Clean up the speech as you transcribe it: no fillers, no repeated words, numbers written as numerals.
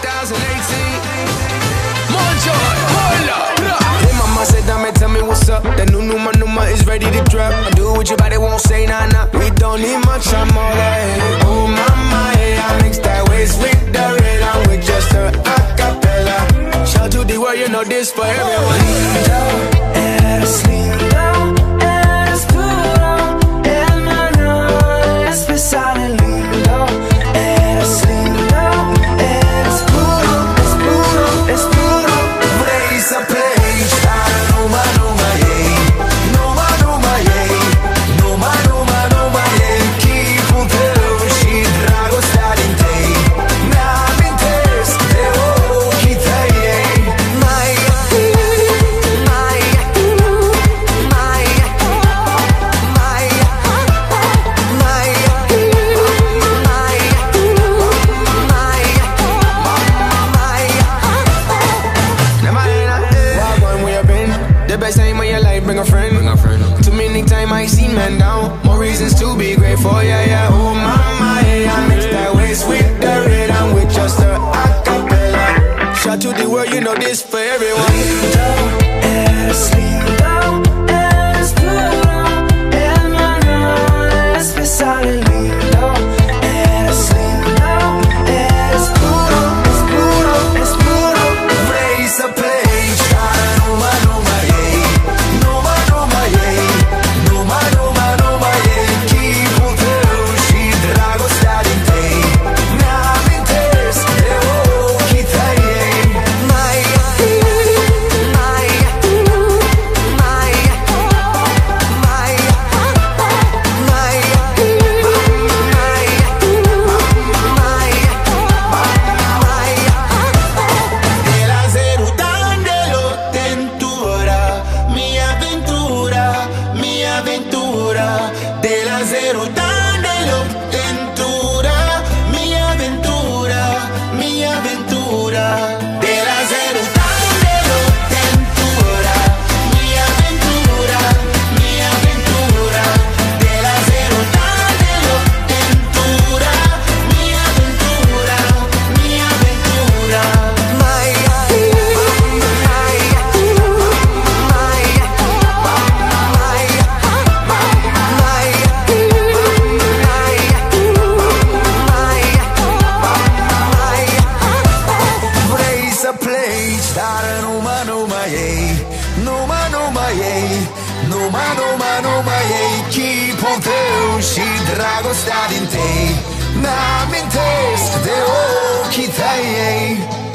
2018. More joy, hold up. Hey mama said, "Dame, tell me what's up." The new Numa is ready to drop. I do what your body won't say, nah, nah. We don't need much, I'm all that. Oh mama, hey, I mix that waist with the red. I'm with just a acapella. Shout to the world, you know this for everyone. Lindo, eres lindo, eres puro. El mañana es pesado, lindo. Eres lindo, eres puro, es puro, es puro. Raise a page, Numa, Numa, yeah. Numa, Numa, yeah. Numa, Numa, Numa, yeah. Keep on telling she drago starting day. Nam interes, te okita, yeah. Maya, Maya, Maya, Maya, the best time of your life, bring a friend. Too many times I seen man down. More reasons to be grateful, yeah, yeah. Oh mama, yeah, I mix that waist with the red. I'm with just a acapella. Shout to the world, you know this for everyone. Lindo, eres lindo, eres puro. El mañana es pesado, lindo. Eres lindo, eres puro, es puro, es puro. Raise a page, Numa, Numa, yeah. Numa, Numa, yeah. Numa, Numa, Numa, yeah. Keep on telling she drago starting day. Nam interes, te okita, yeah. Maya, Maya, Maya, Maya, Maya, de la Zerután de lo Tentura, mi aventura, mi aventura. De la Zerután de lo Tentura, mi aventura, mi aventura. De la Zerután de lo Tentura, mi aventura, mi aventura. De la Zerután de lo Tentura, mi aventura, mi aventura. Maya, Maya, Maya, raise a plate, Numa, Numa, yeah. Numa, Numa, yeah. Numa, Numa, Numa, yeah. Keep on telling she drago starting day. Nam interes, te okita, yeah.